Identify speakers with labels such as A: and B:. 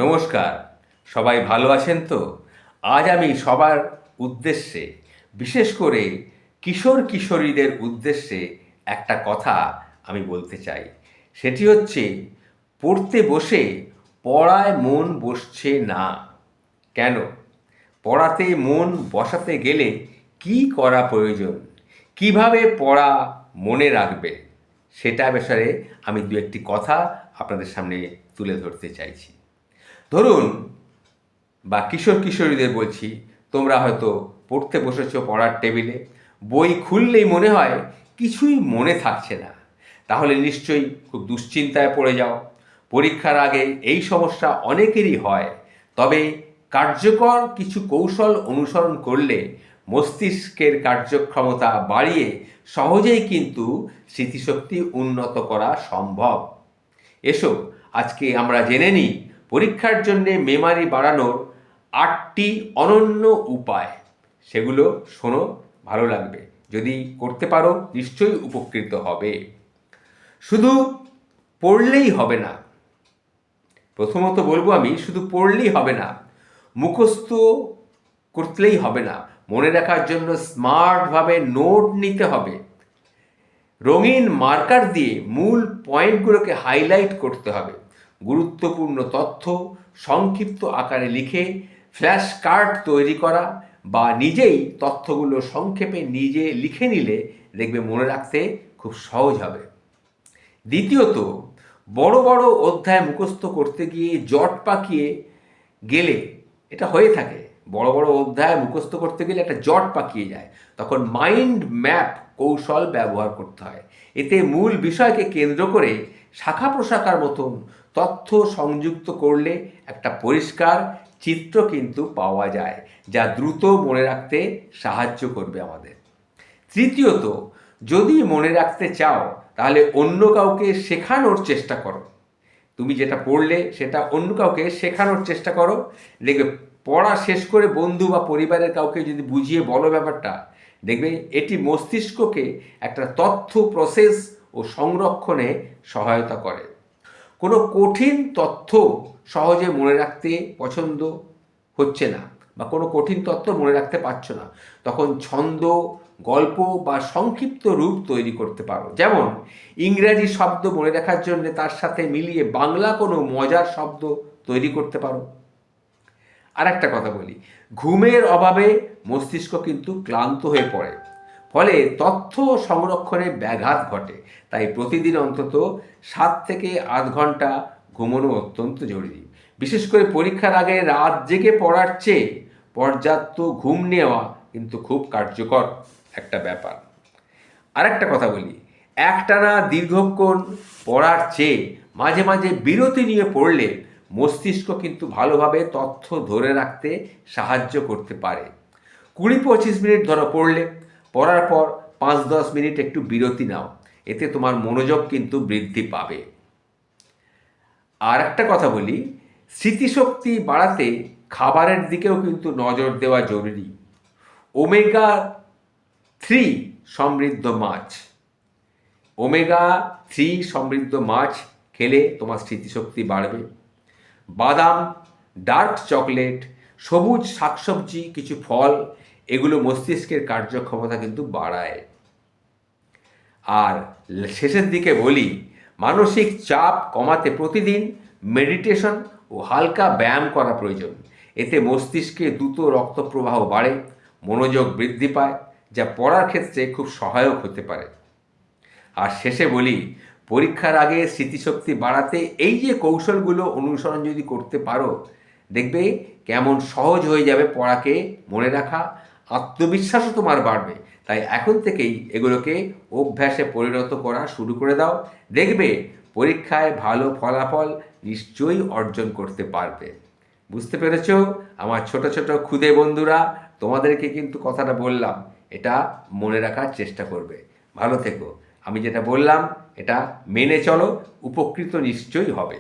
A: নমস্কার, সবাই ভালো আছেন তো? আজ আমি সবার উদ্দেশ্যে, বিশেষ করে কিশোর কিশোরীদের উদ্দেশ্যে একটা কথা আমি বলতে চাই। সেটি হচ্ছে, পড়তে বসে পড়ায় মন বসছে না। কেন? পড়াতে মন বসাতে গেলে কি করা প্রয়োজন? কিভাবে পড়া মনে রাখবে? সেটা বিষয়ে আমি দু একটি কথা আপনাদের সামনে তুলে ধরতে চাইছি। ধরুন, বা কিশোর কিশোরীদের বলছি, তোমরা হয়তো পড়তে বসেছো পড়ার টেবিলে, বই খুললেই মনে হয় কিছুই মনে থাকছে না। তাহলে নিশ্চয়ই খুব দুশ্চিন্তায় পড়ে যাও। পরীক্ষার আগে এই সমস্যা অনেকেরই হয়। তবে কার্যকর কিছু কৌশল অনুসরণ করলে মস্তিষ্কের কার্যক্ষমতা বাড়িয়ে সহজেই কিন্তু স্মৃতিশক্তি উন্নত করা সম্ভব। এসো আজকে আমরা জেনে নিই পরীক্ষার জন্য মেমারি বাড়ানোর 8টি অনন্য উপায়। সেগুলো শোনো, ভালো লাগবে। যদি করতে পারো নিশ্চয়ই উপকৃত হবে। শুধু পড়লেই হবে না। প্রথমত বলবো আমি, শুধু পড়লেই হবে না, মুখস্থ করলেই হবে না। মনে রাখার জন্য স্মার্টভাবে নোট নিতে হবে। রঙিন মার্কার দিয়ে মূল পয়েন্টগুলোকে হাইলাইট করতে হবে। গুরুত্বপূর্ণ তথ্য সংক্ষিপ্ত আকারে লিখে ফ্ল্যাশ কার্ড তৈরি করা বা নিজেই তথ্যগুলো সংক্ষেপে নিজে লিখে নিলে দেখবে মনে রাখতে খুব সহজ হবে। দ্বিতীয়ত, বড় বড় অধ্যায় মুখস্থ করতে গিয়ে জট পাকিয়ে গেলে, এটা হয়ে থাকে, বড় বড় অধ্যায় মুখস্থ করতে গেলে একটা জট পাকিয়ে যায়, তখন মাইন্ড ম্যাপ কৌশল ব্যবহার করতে হয়। এতে মূল বিষয়কে কেন্দ্র করে শাখা প্রশাখার মতন তথ্য সংযুক্ত করলে একটা পরিষ্কার চিত্র কিন্তু পাওয়া যায়, যা দ্রুত মনে রাখতে সাহায্য করবে আমাদের। তৃতীয়ত, যদি মনে রাখতে চাও তাহলে অন্য কাউকে শেখানোর চেষ্টা করো। তুমি যেটা পড়লে সেটা অন্য কাউকে শেখানোর চেষ্টা করো। দেখবে পড়া শেষ করে বন্ধু বা পরিবারের কাউকে যদি বুঝিয়ে বলো ব্যাপারটা, দেখবে এটি মস্তিষ্ককে একটা তথ্য প্রসেস ও সংরক্ষণে সহায়তা করে। কোনো কঠিন তথ্য সহজে মনে রাখতে পছন্দ হচ্ছে না, বা কোনো কঠিন তথ্য মনে রাখতে পারছো না, তখন ছন্দ, গল্প বা সংক্ষিপ্ত রূপ তৈরি করতে পারো। যেমন ইংরাজি শব্দ মনে রাখার জন্য তার সাথে মিলিয়ে বাংলা কোনো মজার শব্দ তৈরি করতে পারো। আর একটা কথা বলি, ঘুমের অভাবে মস্তিষ্ক কিন্তু ক্লান্ত হয়ে পড়ে, ফলে তথ্য সংরক্ষণে ব্যাঘাত ঘটে। তাই প্রতিদিন অন্তত 7 থেকে 8 ঘন্টা ঘুমানো অত্যন্ত জরুরি। বিশেষ করে পরীক্ষার আগে রাত জেগে পড়ার চেয়ে পর্যাপ্ত ঘুম নেওয়া কিন্তু খুব কার্যকর একটা ব্যাপার। আর একটা কথা বলি, একটানা দীর্ঘক্ষণ পড়ার চেয়ে মাঝে মাঝে বিরতি নিয়ে পড়লে মস্তিষ্ক কিন্তু ভালোভাবে তথ্য ধরে রাখতে সাহায্য করতে পারে। 20-25 মিনিট ধরো পড়লে, পড়ার পর 5-10 মিনিট একটু বিরতি নাও, এতে তোমার মনোযোগ কিন্তু বৃদ্ধি পাবে। আর একটা কথা বলি, স্মৃতিশক্তি বাড়াতে খাবারের দিকেও কিন্তু নজর দেওয়া জরুরি। ওমেগা 3 সমৃদ্ধ মাছ, ওমেগা 3 সমৃদ্ধ মাছ খেলে তোমার স্মৃতিশক্তি বাড়বে। বাদাম, ডার্ক চকলেট, সবুজ শাকসবজি, কিছু ফল, এগুলো মস্তিষ্কের কার্যক্ষমতা কিন্তু বাড়ায়। আর শেষের দিকে বলি, মানসিক চাপ কমাতে প্রতিদিন মেডিটেশন ও হালকা ব্যায়াম করা প্রয়োজন। এতে মস্তিষ্কে দ্রুত রক্ত প্রবাহ বাড়ে, মনোযোগ বৃদ্ধি পায়, যা পড়ার ক্ষেত্রে খুব সহায়ক হতে পারে। আর শেষে বলি, পরীক্ষার আগে স্মৃতিশক্তি বাড়াতে এই যে কৌশলগুলো অনুসরণ যদি করতে পারো, দেখবে কেমন সহজ হয়ে যাবে পড়াকে মনে রাখা, আত্মবিশ্বাসও তোমার বাড়বে। তাই এখন থেকেই এগুলোকে অভ্যাসে পরিণত করা শুরু করে দাও। দেখবে পরীক্ষায় ভালো ফলাফল নিশ্চয়ই অর্জন করতে পারবে। বুঝতে পেরেছো আমার ছোট ছোট ক্ষুদে বন্ধুরা? তোমাদেরকে কিন্তু কথাটা বললাম, এটা মনে রাখার চেষ্টা করবে। ভালো থেকো। আমি যেটা বললাম এটা মেনে চলো, উপকৃত নিশ্চয়ই হবে।